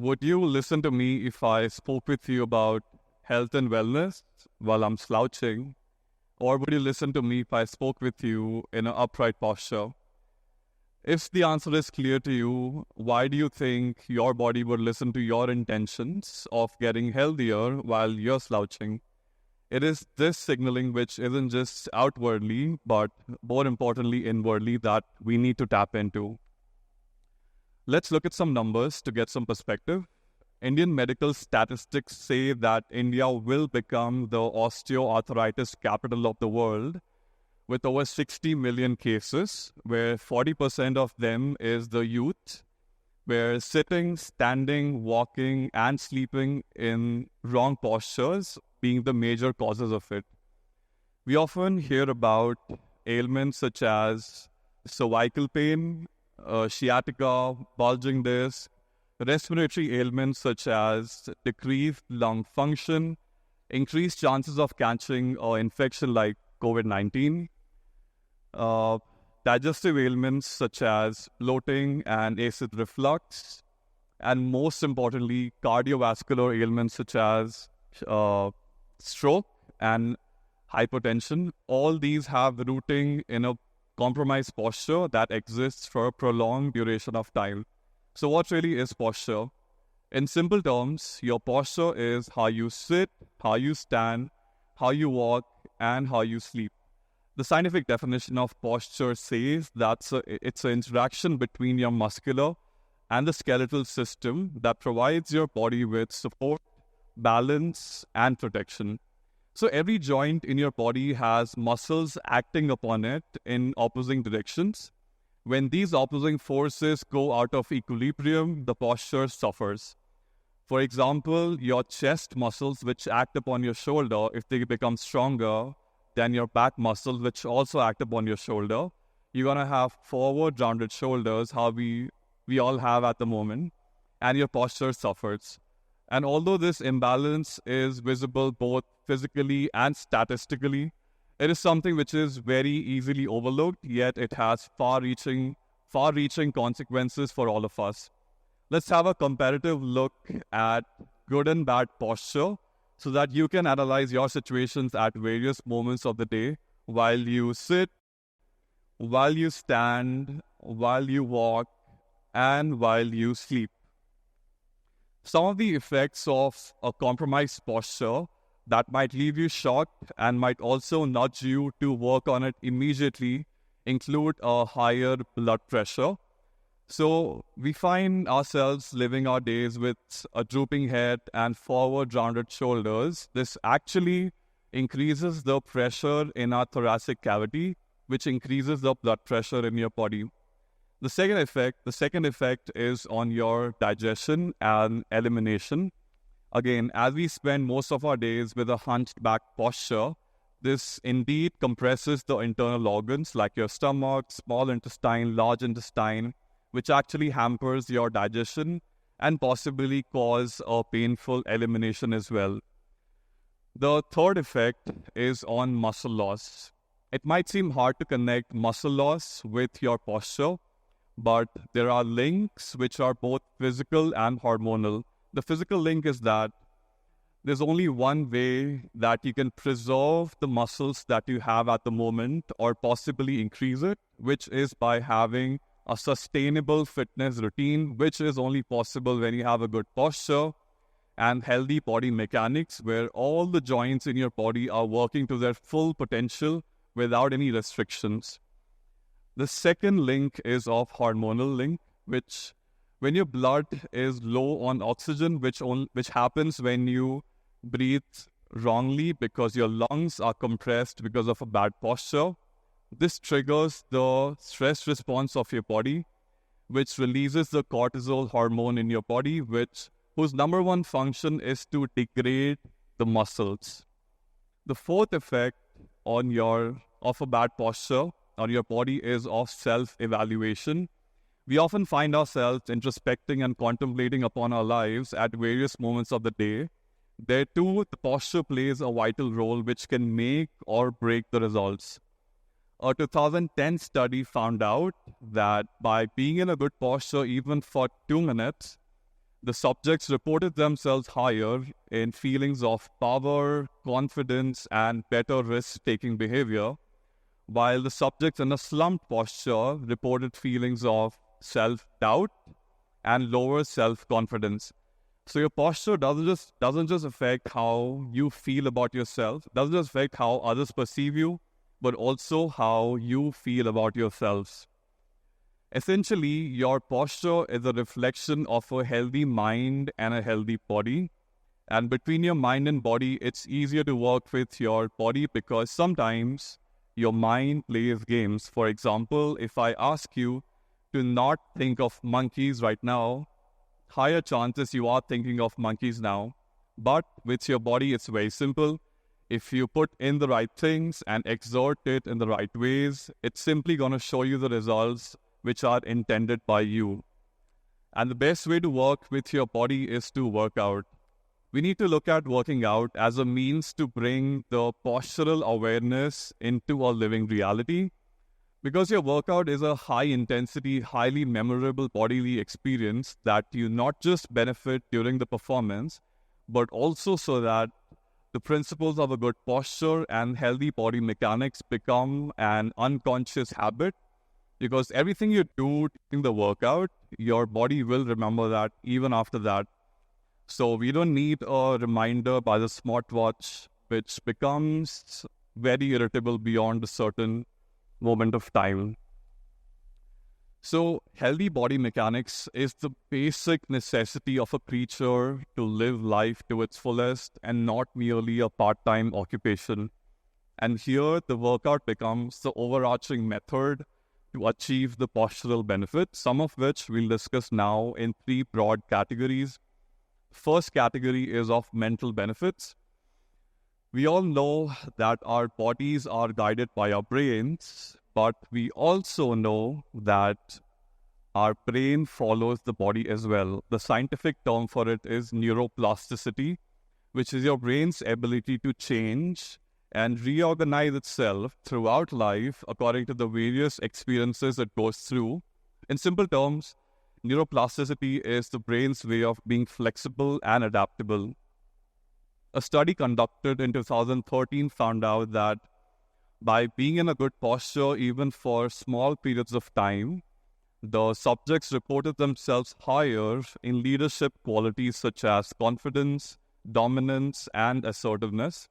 Would you listen to me if I spoke with you about health and wellness while I'm slouching? Or would you listen to me if I spoke with you in an upright posture? If the answer is clear to you, why do you think your body would listen to your intentions of getting healthier while you're slouching? It is this signaling which isn't just outwardly, but more importantly, inwardly, that we need to tap into. Let's look at some numbers to get some perspective. Indian medical statistics say that India will become the osteoarthritis capital of the world with over 60 million cases, where 40% of them is the youth, where sitting, standing, walking, and sleeping in wrong postures being the major causes of it. We often hear about ailments such as cervical pain, sciatica, bulging disc, respiratory ailments such as decreased lung function, increased chances of catching an infection like COVID-19, uh, digestive ailments such as bloating and acid reflux, and most importantly, cardiovascular ailments such as stroke and hypertension. All these have rooting in a compromised posture that exists for a prolonged duration of time. So what really is posture? In simple terms, your posture is how you sit, how you stand, how you walk, and how you sleep. The scientific definition of posture says that it's an interaction between your muscular and the skeletal system that provides your body with support, balance, and protection. So every joint in your body has muscles acting upon it in opposing directions. When these opposing forces go out of equilibrium, the posture suffers. For example, your chest muscles, which act upon your shoulder, if they become stronger than your back muscles, which also act upon your shoulder, you're going to have forward rounded shoulders, how we all have at the moment, and your posture suffers. And although this imbalance is visible both physically and statistically, it is something which is very easily overlooked, yet it has far-reaching consequences for all of us. Let's have a comparative look at good and bad posture so that you can analyze your situations at various moments of the day while you sit, while you stand, while you walk, and while you sleep. Some of the effects of a compromised posture that might leave you shocked and might also nudge you to work on it immediately include a higher blood pressure. So we find ourselves living our days with a drooping head and forward rounded shoulders. This actually increases the pressure in our thoracic cavity, which increases the blood pressure in your body. The second effect is on your digestion and elimination. Again, as we spend most of our days with a hunched back posture, this indeed compresses the internal organs like your stomach, small intestine, large intestine, which actually hampers your digestion and possibly cause a painful elimination as well. The third effect is on muscle loss. It might seem hard to connect muscle loss with your posture, but there are links which are both physical and hormonal. The physical link is that there's only one way that you can preserve the muscles that you have at the moment or possibly increase it, which is by having a sustainable fitness routine, which is only possible when you have a good posture and healthy body mechanics where all the joints in your body are working to their full potential without any restrictions. The second link is of hormonal link, which when your blood is low on oxygen, which happens when you breathe wrongly because your lungs are compressed because of a bad posture, this triggers the stress response of your body, which releases the cortisol hormone in your body, whose number one function is to degrade the muscles. The fourth effect of a bad posture on your body is of self-evaluation. We often find ourselves introspecting and contemplating upon our lives at various moments of the day. There too, the posture plays a vital role which can make or break the results. A 2010 study found out that by being in a good posture even for 2 minutes, The subjects reported themselves higher in feelings of power, confidence, and better risk-taking behavior, while the subjects in a slumped posture reported feelings of self-doubt and lower self-confidence. So your posture doesn't just affect how you feel about yourself, doesn't just affect how others perceive you, but also how you feel about yourselves. Essentially, your posture is a reflection of a healthy mind and a healthy body. And between your mind and body, it's easier to work with your body because sometimes your mind plays games. For example, if I ask you to not think of monkeys right now, higher chances you are thinking of monkeys now. But with your body, it's very simple. If you put in the right things and exert it in the right ways, it's simply going to show you the results which are intended by you. And the best way to work with your body is to work out. We need to look at working out as a means to bring the postural awareness into our living reality. Because your workout is a high-intensity, highly memorable bodily experience that you not just benefit during the performance, but also so that the principles of a good posture and healthy body mechanics become an unconscious habit. Because everything you do in the workout, your body will remember that even after that. So we don't need a reminder by the smartwatch, which becomes very irritable beyond a certain moment of time. So healthy body mechanics is the basic necessity of a creature to live life to its fullest and not merely a part-time occupation. And here the workout becomes the overarching method to achieve the postural benefits, some of which we'll discuss now in three broad categories. First category is of mental benefits. We all know that our bodies are guided by our brains, but we also know that our brain follows the body as well. The scientific term for it is neuroplasticity, which is your brain's ability to change and reorganize itself throughout life according to the various experiences it goes through. In simple terms, neuroplasticity is the brain's way of being flexible and adaptable. A study conducted in 2013 found out that by being in a good posture even for small periods of time, the subjects reported themselves higher in leadership qualities such as confidence, dominance, and assertiveness.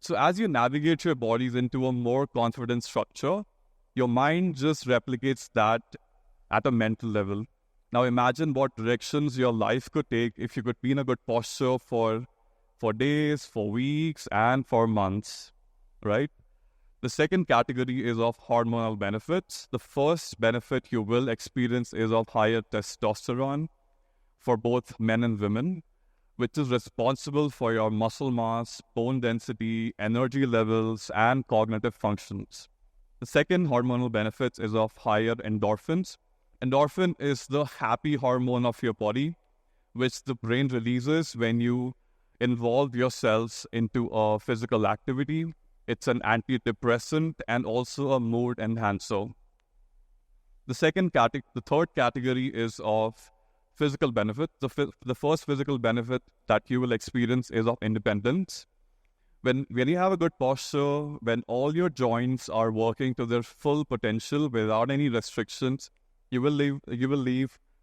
So as you navigate your bodies into a more confident structure, your mind just replicates that at a mental level. Now imagine what directions your life could take if you could be in a good posture for days, for weeks, and for months, right? The second category is of hormonal benefits. The first benefit you will experience is of higher testosterone for both men and women, which is responsible for your muscle mass, bone density, energy levels, and cognitive functions. The second hormonal benefit is of higher endorphins. Endorphin is the happy hormone of your body, which the brain releases when you involve yourselves into a physical activity. It's an antidepressant and also a mood enhancer. The third category is of physical benefit. The first physical benefit that you will experience is of independence. When you have a good posture, when all your joints are working to their full potential without any restrictions, you will live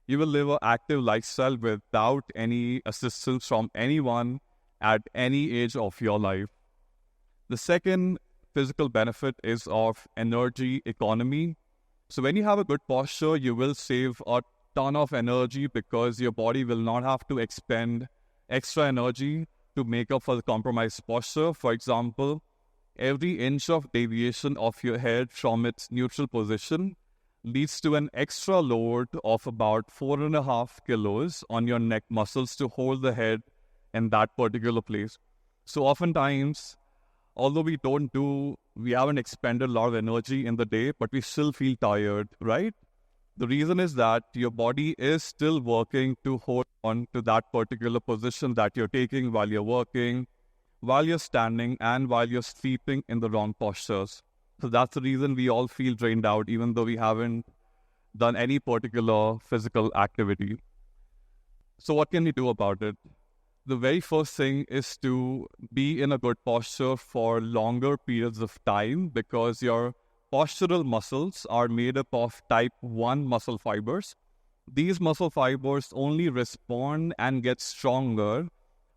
an active lifestyle without any assistance from anyone at any age of your life. The second physical benefit is of energy economy. So when you have a good posture, you will save a ton of energy because your body will not have to expend extra energy to make up for the compromised posture. For example, every inch of deviation of your head from its neutral position leads to an extra load of about 4.5 kilos on your neck muscles to hold the head in that particular place. So oftentimes, although we haven't expended a lot of energy in the day, but we still feel tired, right? The reason is that your body is still working to hold on to that particular position that you're taking while you're working, while you're standing, and while you're sleeping in the wrong postures. So that's the reason we all feel drained out, even though we haven't done any particular physical activity. So what can you do about it? The very first thing is to be in a good posture for longer periods of time, because your postural muscles are made up of type 1 muscle fibers. These muscle fibers only respond and get stronger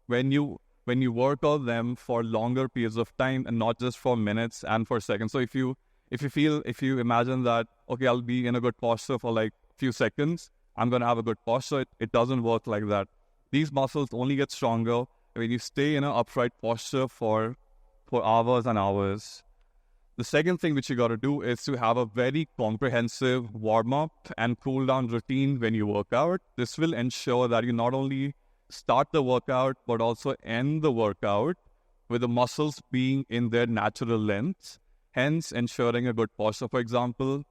when you work on them for longer periods of time and not just for minutes and for seconds. So if you imagine that, okay, I'll be in a good posture for like a few seconds, I'm going to have a good posture. It doesn't work like that. These muscles only get stronger when you stay in an upright posture for hours and hours. The second thing which you got to do is to have a very comprehensive warm-up and cool-down routine when you work out. This will ensure that you not only start the workout, but also end the workout with the muscles being in their natural lengths, hence ensuring a good posture. For example,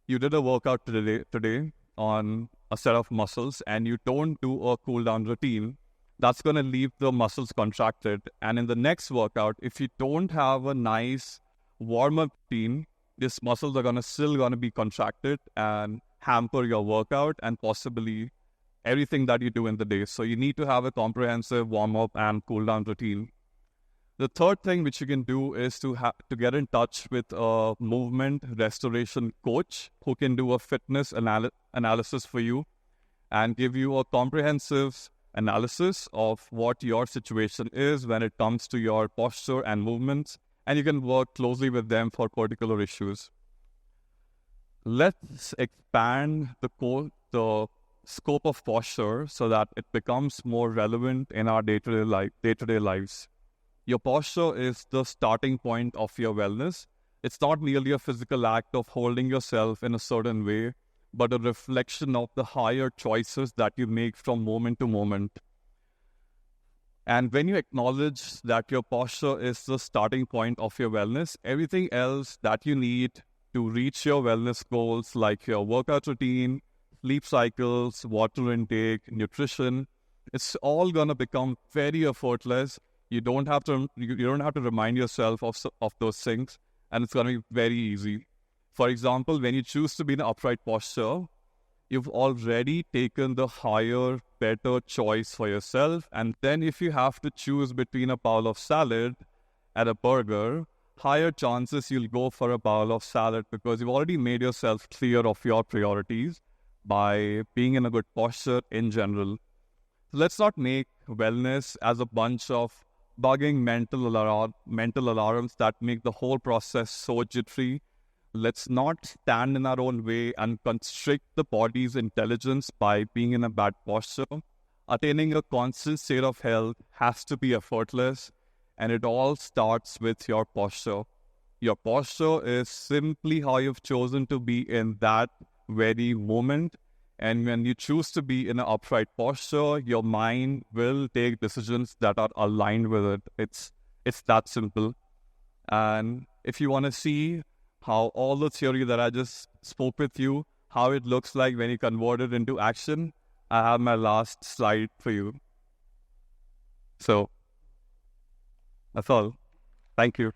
you did a workout today on a set of muscles and you don't do a cool down routine, that's going to leave the muscles contracted. And in the next workout, if you don't have a nice warm-up routine, these muscles are still going to be contracted and hamper your workout and possibly everything that you do in the day. So you need to have a comprehensive warm-up and cool down routine. The third thing which you can do is to get in touch with a movement restoration coach who can do a fitness analysis for you and give you a comprehensive analysis of what your situation is when it comes to your posture and movements, and you can work closely with them for particular issues. Let's expand the scope of posture so that it becomes more relevant in our day-to-day lives. Your posture is the starting point of your wellness. It's not merely a physical act of holding yourself in a certain way, but a reflection of the higher choices that you make from moment to moment. And when you acknowledge that your posture is the starting point of your wellness, everything else that you need to reach your wellness goals, like your workout routine, sleep cycles, water intake, nutrition, it's all going to become very effortless. You don't have to remind yourself of those things, and it's going to be very easy. For example, when you choose to be in an upright posture, you've already taken the higher, better choice for yourself. And then if you have to choose between a bowl of salad and a burger, higher chances you'll go for a bowl of salad because you've already made yourself clear of your priorities by being in a good posture in general. So let's not make wellness as a bunch of bugging mental alarms that make the whole process so jittery. Let's not stand in our own way and constrict the body's intelligence by being in a bad posture. Attaining a constant state of health has to be effortless, and it all starts with your posture. Your posture is simply how you've chosen to be in that very moment. And when you choose to be in an upright posture, your mind will take decisions that are aligned with it. It's that simple. And if you want to see how all the theory that I just spoke with you, how it looks like when you convert it into action, I have my last slide for you. So that's all. Thank you.